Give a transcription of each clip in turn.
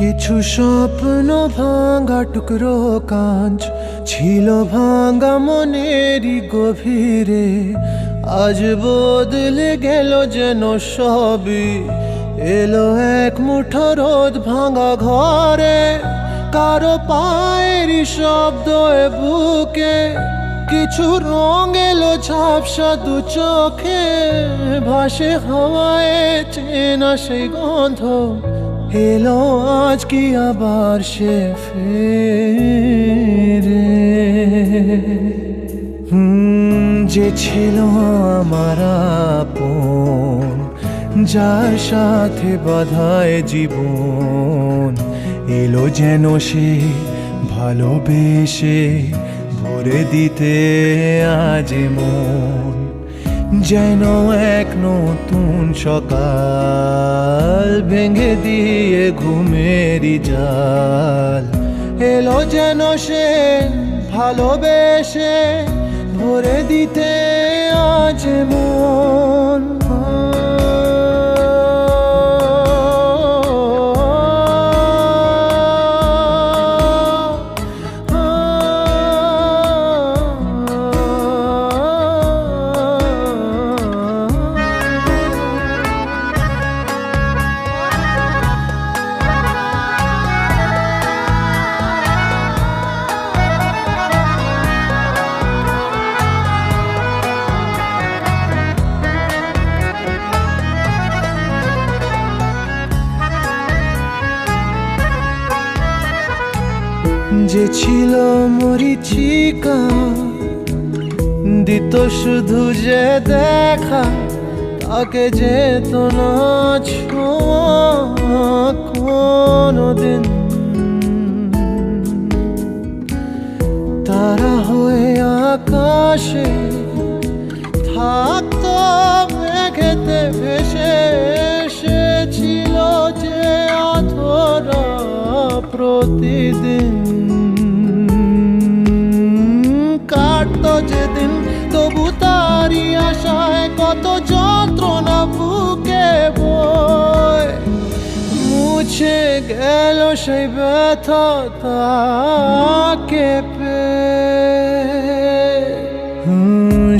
কিছু স্বপ্ন ভাঙা টুকরো কাঁচ ছিল ভাঙা মনেরই গভীরে, আজ বদলে গেল যেন সবই। এলো এক মুঠো রোদ ভাঙা ঘরে, কারো পায়েরই শব্দ এ বুকে, কিছু রং এলো ঝাপসা দু চোখে, ভাসে হাওয়ায় চেনা সেই গন্ধ। এলো আজ কি আবার সে ফেরে? যে ছিল আমার আপন, যার সাথে বাঁধায় জীবন, এলো যেন সে ভালোবেসে ভরে দিতে আজ মন। যেন এক নতুন সকাল ভেঙে দিয়ে ঘুমেরই জাল, এলো যেন সে ভালোবেসে ভরে দিতে আজ মন। যে ছিল মরিচিকা, দিত শুধু যে দেখা, তাকে যেত না ছোঁয়া কোনোদিন। তারা হয়ে আকাশে থাকতো মেঘেতে ভেসে, এসেছিল যে অধরা প্রতিদিন। কাটতো যেদিন তবু তারই আশায় কত যন্ত্রণা বুকে বয়, মুছে গেল সেই ব্যথা তাকে পেয়ে।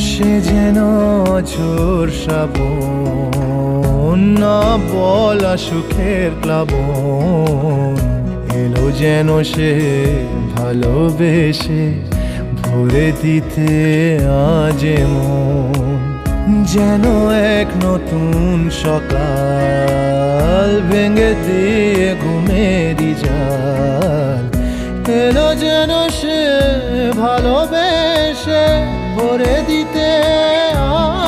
সে যেন ঝোর শ্রাবণ, না বলা সুখের প্লাবন, এলো যেন সে ভালোবেসে ভরে দিতে আজ মন। যেন এক নতুন সকাল ভেঙে দিয়ে ঘুমেরই জাল, এলো যেন সে ভালোবেসে ভরে দিতে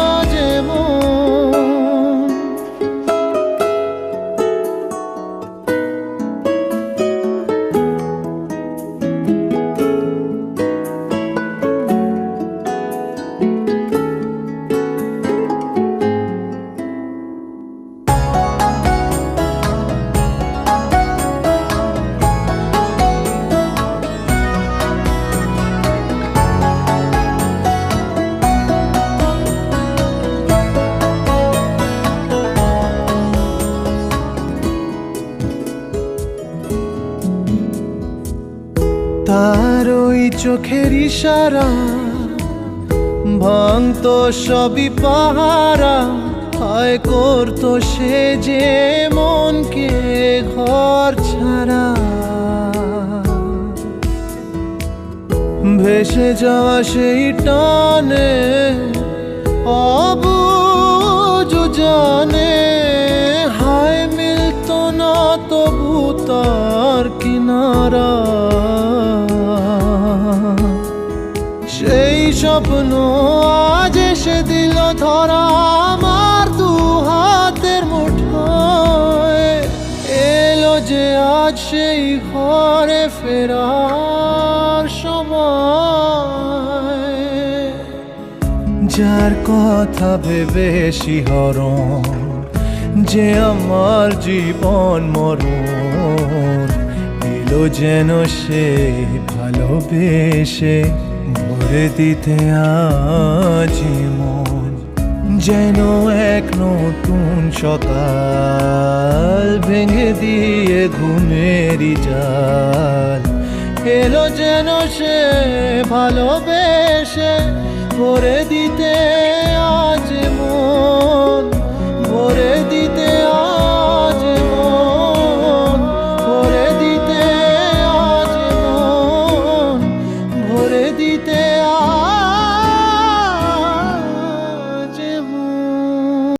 আজ মন। তার ওই চোখের ইশারা ভাঙতো সবই পাহারা, হায় করতো সে যে মনকে ঘর ছাড়া। ভেসে যাওয়া সেই টানে অবুঝ জানে, হায় মিলতো না তবু তার কিনারা। সেই স্বপ্ন আজ এসে দিল ধরা আমার দু হাতের মুঠোয়, এলো যে আজ সেই ঘরে ফেরার সময়। যার কথা ভেবে শিহরণ, যে আমার জীবন মরণ, এলো যেন সে ভালোবেসে ভরে দিতে আজ মন। যেন এক নতুন সকাল ভেঙে দিয়ে ঘুমেরই জাল এলো যেন সে ভালোবেসে ভরে দিতে